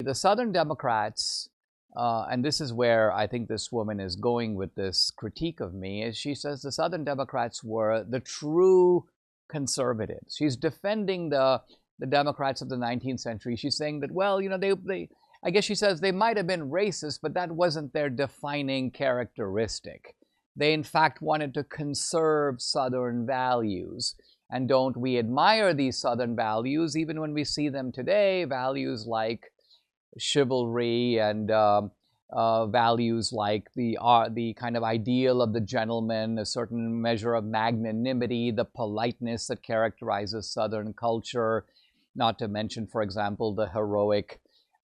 the Southern Democrats, and this is where I think this woman is going with this critique of me, is she says the Southern Democrats were the true conservatives. She's defending the Democrats of the 19th century. She's saying that, well, I guess she says they might have been racist, but that wasn't their defining characteristic. They, in fact, wanted to conserve Southern values. And don't we admire these Southern values, even when we see them today, values like chivalry and values like the kind of ideal of the gentleman, a certain measure of magnanimity, the politeness that characterizes Southern culture, not to mention, for example, the heroic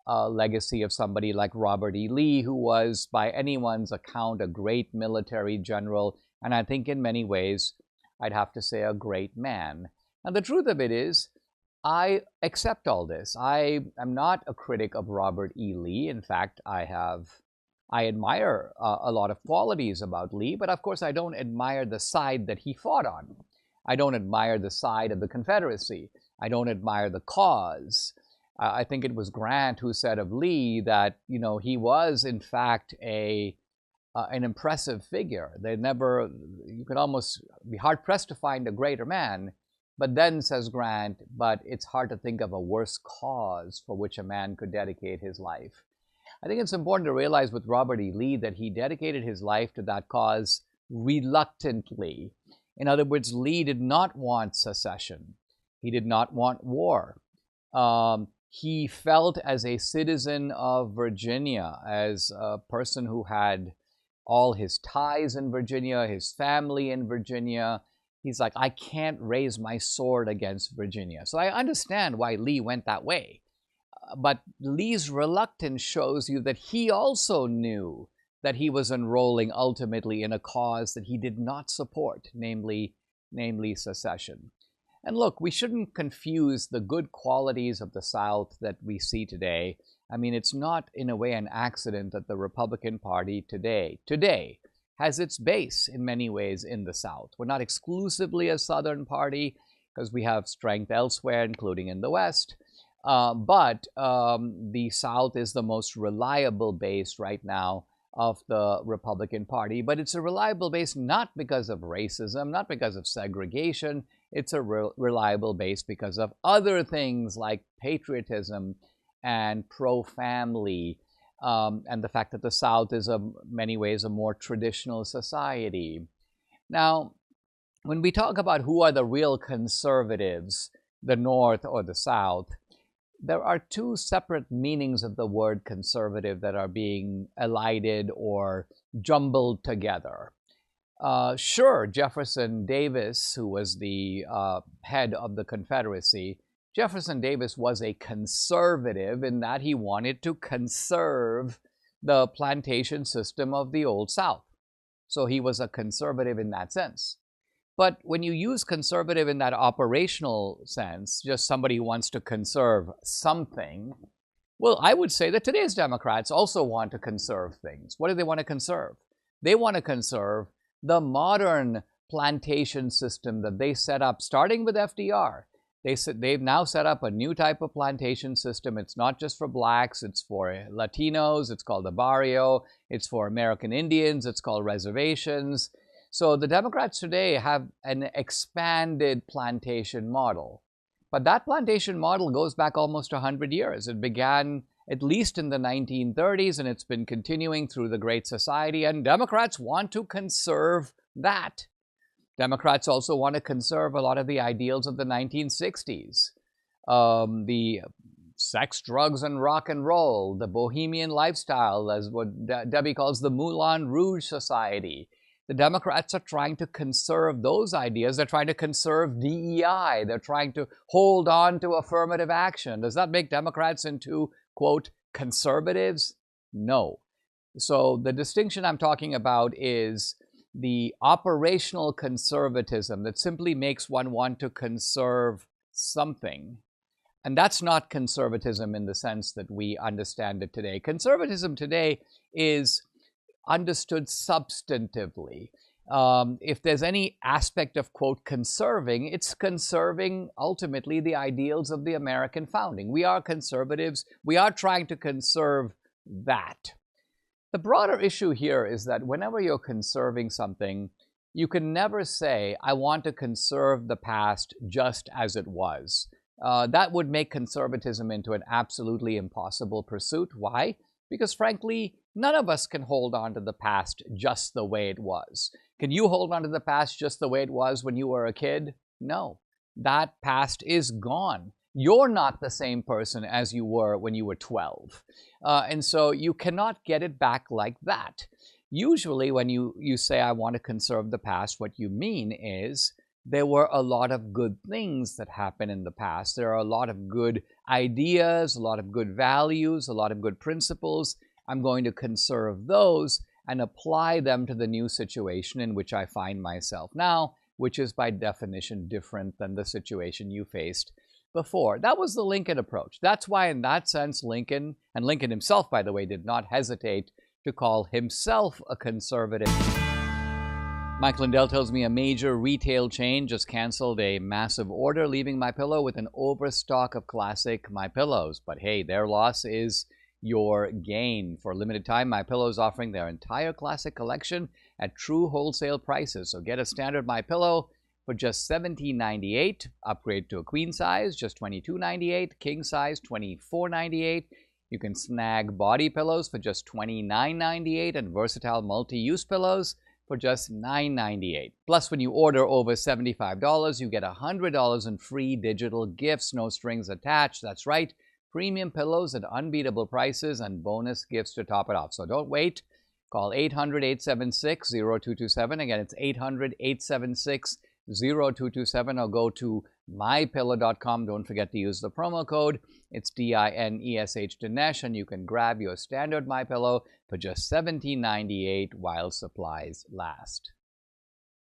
legacy of somebody like Robert E. Lee, who was, by anyone's account, a great military general, and I think in many ways, I'd have to say a great man. And the truth of it is, I accept all this. I am not a critic of Robert E. Lee. In fact, I admire a lot of qualities about Lee, but of course I don't admire the side that he fought on. I don't admire the side of the Confederacy. I don't admire the cause. I think it was Grant who said of Lee that, he was in fact an impressive figure. You could almost be hard-pressed to find a greater man. But then, says Grant, but it's hard to think of a worse cause for which a man could dedicate his life. I think it's important to realize with Robert E. Lee that he dedicated his life to that cause reluctantly. In other words, Lee did not want secession. He did not want war. He felt as a citizen of Virginia, as a person who had all his ties in Virginia, his family in Virginia. He's like, I can't raise my sword against Virginia. So I understand why Lee went that way. But Lee's reluctance shows you that he also knew that he was enrolling ultimately in a cause that he did not support, namely secession. And look, we shouldn't confuse the good qualities of the South that we see today. I mean, it's not in a way an accident that the Republican Party today has its base in many ways in the South. We're not exclusively a Southern party because we have strength elsewhere, including in the West. But the South is the most reliable base right now of the Republican Party. But it's a reliable base not because of racism, not because of segregation. It's a reliable base because of other things like patriotism and pro-family, and the fact that the South is in many ways a more traditional society. Now, when we talk about who are the real conservatives, the North or the South, there are two separate meanings of the word conservative that are being elided or jumbled together. Sure, Jefferson Davis, who was the head of the Confederacy, Jefferson Davis was a conservative in that he wanted to conserve the plantation system of the Old South. So he was a conservative in that sense. But when you use conservative in that operational sense, just somebody who wants to conserve something, well, I would say that today's Democrats also want to conserve things. What do they want to conserve? They want to conserve the modern plantation system that they set up, starting with FDR. They've now set up a new type of plantation system. It's not just for blacks, it's for Latinos, it's called the barrio, it's for American Indians, it's called reservations. So the Democrats today have an expanded plantation model. But that plantation model goes back almost 100 years. It began at least in the 1930s, and it's been continuing through the Great Society, and Democrats want to conserve that. Democrats also want to conserve a lot of the ideals of the 1960s. The sex, drugs, and rock and roll, the bohemian lifestyle, as what Debbie calls the Moulin Rouge Society. The Democrats are trying to conserve those ideas. They're trying to conserve DEI. They're trying to hold on to affirmative action. Does that make Democrats into, quote, conservatives? No. So the distinction I'm talking about is the operational conservatism that simply makes one want to conserve something. And that's not conservatism in the sense that we understand it today. Conservatism today is understood substantively. If there's any aspect of, quote, conserving, it's conserving ultimately the ideals of the American founding. We are conservatives. We are trying to conserve that. The broader issue here is that whenever you're conserving something, you can never say, I want to conserve the past just as it was. That would make conservatism into an absolutely impossible pursuit. Why? Because frankly, none of us can hold on to the past just the way it was. Can you hold on to the past just the way it was when you were a kid? No. That past is gone. You're not the same person as you were when you were 12. And so you cannot get it back like that. Usually when you say, I want to conserve the past, what you mean is there were a lot of good things that happened in the past. There are a lot of good ideas, a lot of good values, a lot of good principles. I'm going to conserve those and apply them to the new situation in which I find myself now, which is by definition different than the situation you faced before. That was the Lincoln approach. That's why in that sense Lincoln, and Lincoln himself, by the way, did not hesitate to call himself a conservative. Mike Lindell tells me a major retail chain just canceled a massive order, leaving MyPillow with an overstock of classic MyPillows. But hey, their loss is your gain. For a limited time, MyPillow is offering their entire classic collection at true wholesale prices. So get a standard MyPillow for just $17.98, upgrade to a queen size, just $22.98, king size, $24.98. You can snag body pillows for just $29.98 and versatile multi-use pillows for just $9.98. Plus, when you order over $75, you get $100 in free digital gifts, no strings attached. That's right, premium pillows at unbeatable prices and bonus gifts to top it off. So don't wait. Call 800-876-0227. Again, it's 800-876-0227, or go to mypillow.com. Don't forget to use the promo code. It's DINESH Dinesh, and you can grab your standard MyPillow for just $17.98 while supplies last.